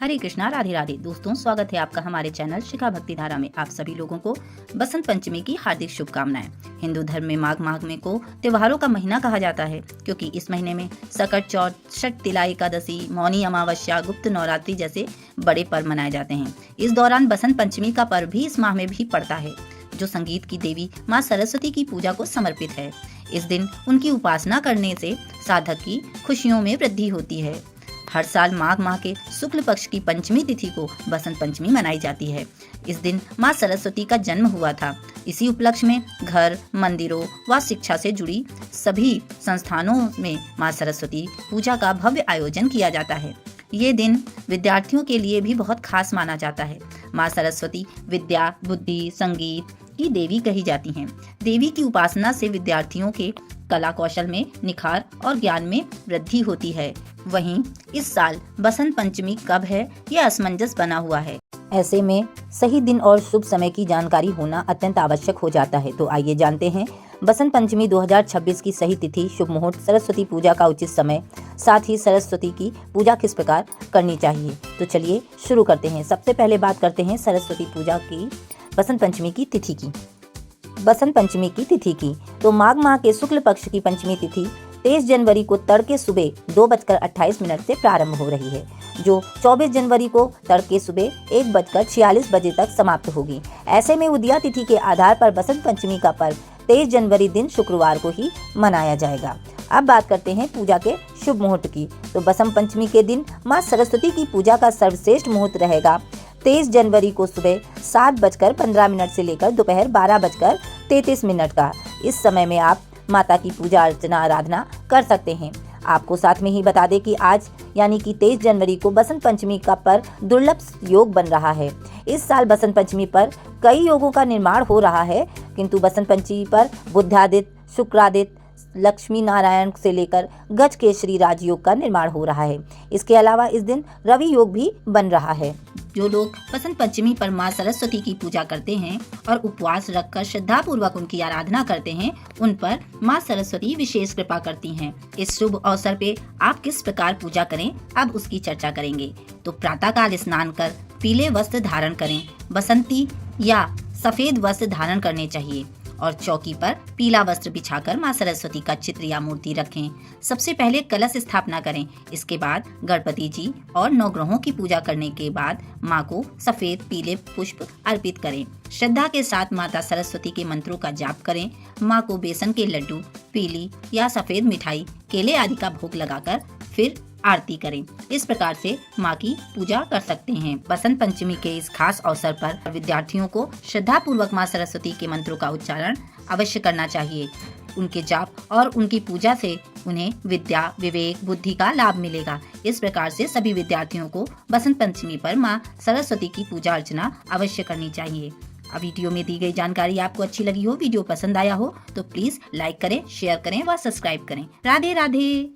हरे कृष्णा, राधे राधे। दोस्तों, स्वागत है आपका हमारे चैनल शिखा भक्ति धारा में। आप सभी लोगों को बसंत पंचमी की हार्दिक शुभकामनाएं। हिंदू धर्म में माघ माह में को त्योहारों का महीना कहा जाता है, क्योंकि इस महीने में सकट चौथ, छठ, तिला एकादशी, मौनी अमावस्या, गुप्त नवरात्रि जैसे बड़े पर्व मनाए जाते हैं। इस दौरान बसंत पंचमी का पर्व भी इस माह में भी पड़ता है, जो संगीत की देवी माँ सरस्वती की पूजा को समर्पित है। इस दिन उनकी उपासना करने से साधक की खुशियों में वृद्धि होती है। हर साल माघ माह के शुक्ल पक्ष की पंचमी तिथि को बसंत पंचमी मनाई जाती है। इस दिन माँ सरस्वती का जन्म हुआ था। इसी उपलक्ष्य में घर, मंदिरों व शिक्षा से जुड़ी सभी संस्थानों में माँ सरस्वती पूजा का भव्य आयोजन किया जाता है। ये दिन विद्यार्थियों के लिए भी बहुत खास माना जाता है। माँ सरस्वती विद्या, बुद्धि, संगीत की देवी कही जाती हैं। देवी की उपासना से विद्यार्थियों के कला कौशल में निखार और ज्ञान में वृद्धि होती है। वहीं इस साल बसंत पंचमी कब है, यह असमंजस बना हुआ है। ऐसे में सही दिन और शुभ समय की जानकारी होना अत्यंत आवश्यक हो जाता है। तो आइए जानते हैं बसंत पंचमी 2026 की सही तिथि, शुभ मुहूर्त, सरस्वती पूजा का उचित समय, साथ ही सरस्वती की पूजा किस प्रकार करनी चाहिए। तो चलिए शुरू करते हैं। सबसे पहले बात करते हैं सरस्वती पूजा की बसंत पंचमी की तिथि की। बसंत पंचमी की तिथि की तो माघ माह के शुक्ल पक्ष की पंचमी तिथि 23 जनवरी को तड़के सुबह 2:28 से प्रारंभ हो रही है, जो 24 जनवरी को तड़के सुबह 1:46 बजे तक समाप्त होगी। ऐसे में उदया तिथि के आधार पर बसंत पंचमी का पर्व 23 जनवरी दिन शुक्रवार को ही मनाया जाएगा। अब बात करते हैं पूजा के शुभ मुहूर्त की। तो बसंत पंचमी के दिन माँ सरस्वती की पूजा का सर्वश्रेष्ठ मुहूर्त रहेगा 23 जनवरी को सुबह 7:15 से लेकर दोपहर 12:33 का। इस समय में आप माता की पूजा अर्चना आराधना कर सकते हैं। आपको साथ में ही बता दें कि आज यानी कि 23 जनवरी को बसंत पंचमी का पर दुर्लभ योग बन रहा है। इस साल बसंत पंचमी पर कई योगों का निर्माण हो रहा है, किंतु बसंत पंचमी पर बुधादित्य, शुक्रादित्य, लक्ष्मी नारायण से लेकर गज केसरी राजयोग का निर्माण हो रहा है। इसके अलावा इस दिन रवि योग भी बन रहा है। जो लोग बसंत पंचमी पर माँ सरस्वती की पूजा करते हैं और उपवास रखकर श्रद्धा पूर्वक उनकी आराधना करते हैं, उन पर माँ सरस्वती विशेष कृपा करती हैं। इस शुभ अवसर पे आप किस प्रकार पूजा करें, अब उसकी चर्चा करेंगे। तो प्रातःकाल स्नान कर पीले वस्त्र धारण करें। बसंती या सफेद वस्त्र धारण करने चाहिए और चौकी पर पीला वस्त्र बिछाकर माँ सरस्वती का चित्र या मूर्ति रखें। सबसे पहले कलश स्थापना करें। इसके बाद गणपति जी और नवग्रहों की पूजा करने के बाद माँ को सफेद पीले पुष्प अर्पित करें। श्रद्धा के साथ माता सरस्वती के मंत्रों का जाप करें। माँ को बेसन के लड्डू, पीली या सफेद मिठाई, केले आदि का भोग लगाकर फिर आरती करें। इस प्रकार से माँ की पूजा कर सकते हैं। बसंत पंचमी के इस खास अवसर पर विद्यार्थियों को श्रद्धा पूर्वक माँ सरस्वती के मंत्रों का उच्चारण अवश्य करना चाहिए। उनके जाप और उनकी पूजा से उन्हें विद्या, विवेक, बुद्धि का लाभ मिलेगा। इस प्रकार से सभी विद्यार्थियों को बसंत पंचमी पर माँ सरस्वती की पूजा अर्चना अवश्य करनी चाहिए। अब वीडियो में दी गई जानकारी आपको अच्छी लगी हो, वीडियो पसंद आया हो तो प्लीज लाइक करें, शेयर करें व सब्सक्राइब करें। राधे राधे।